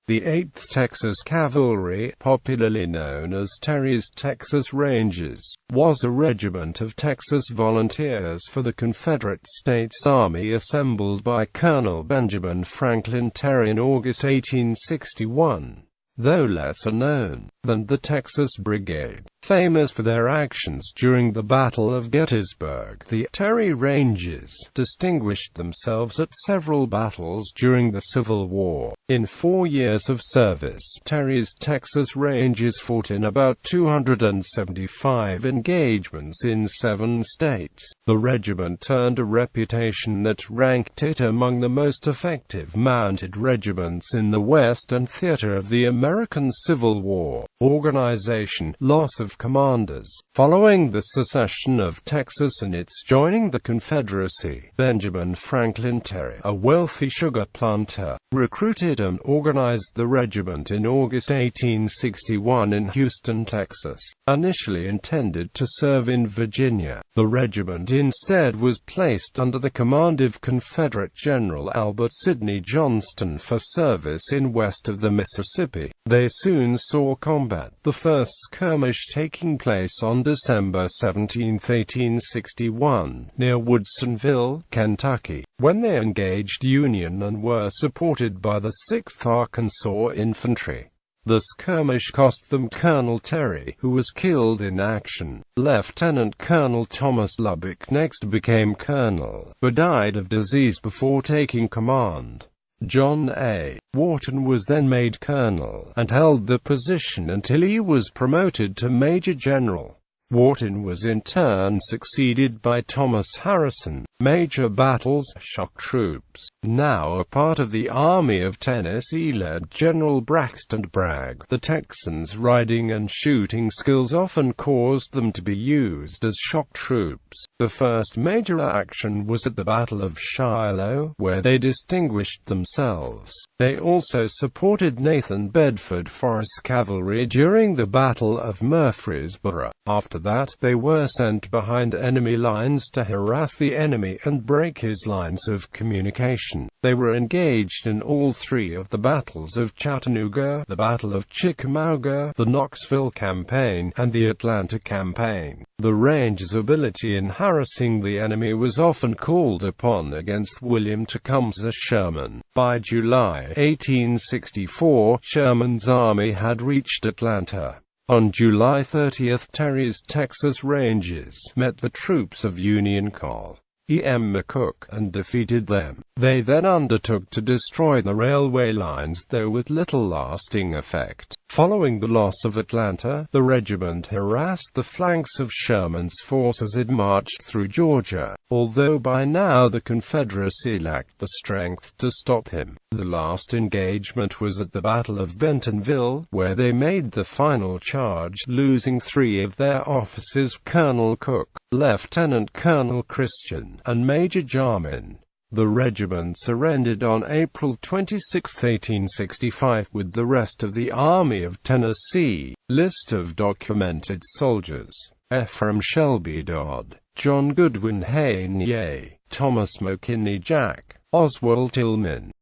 The 8th Texas Cavalry, popularly known as Terry's Texas Rangers, was a regiment of Texas volunteers for the Confederate States Army assembled by Colonel Benjamin Franklin Terry in August 1861. Though lesser known than the Texas Brigade, famous for their actions during the Battle of Gettysburg, the Terry Rangers distinguished themselves at several battles during the Civil War. In 4 years of service, Terry's Texas Rangers fought in about 275 engagements in 7 states. The regiment earned a reputation that ranked it among the most effective mounted regiments in the Western theater of the American Civil War. Organization: loss of commanders. Following the secession of Texas and its joining the Confederacy, Benjamin Franklin Terry, a wealthy sugar planter, recruited and organized the regiment in August 1861 in Houston, Texas. Initially intended to serve in Virginia, the regiment instead was placed under the command of Confederate General Albert Sidney Johnston for service in west of the Mississippi. They soon saw combat, the first skirmish taking place on December 17, 1861, near Woodsonville, Kentucky, when they engaged Union and were supported by the 6th Arkansas Infantry. The skirmish cost them Colonel Terry, who was killed in action. Lieutenant Colonel Thomas Lubbock next became colonel, but died of disease before taking command. John A. Wharton was then made colonel, and held the position until he was promoted to major general. Wharton was in turn succeeded by Thomas Harrison. Major battles. Shock troops, now a part of the Army of Tennessee, led General Braxton Bragg. The Texans' riding and shooting skills often caused them to be used as shock troops. The first major action was at the Battle of Shiloh, where they distinguished themselves. They also supported Nathan Bedford Forrest's cavalry during the Battle of Murfreesboro. After that, they were sent behind enemy lines to harass the enemy and break his lines of communication. They were engaged in all 3 of the battles of Chattanooga, the Battle of Chickamauga, the Knoxville Campaign, and the Atlanta Campaign. The Rangers' ability in harassing the enemy was often called upon against William Tecumseh Sherman. By July 1864, Sherman's army had reached Atlanta. On July 30, Terry's Texas Rangers met the troops of Union Col. E. M. McCook, and defeated them. They then undertook to destroy the railway lines, though with little lasting effect. Following the loss of Atlanta, the regiment harassed the flanks of Sherman's force as it marched through Georgia, although by now the Confederacy lacked the strength to stop him. The last engagement was at the Battle of Bentonville, where they made the final charge, losing 3 of their officers: Colonel Cook, Lieutenant Colonel Christian, and Major Jarman. The regiment surrendered on April 26, 1865, with the rest of the Army of Tennessee. List of documented soldiers: Ephraim Shelby Dodd, John Goodwin Hayne, Thomas McKinney Jack, Oswald Tillman,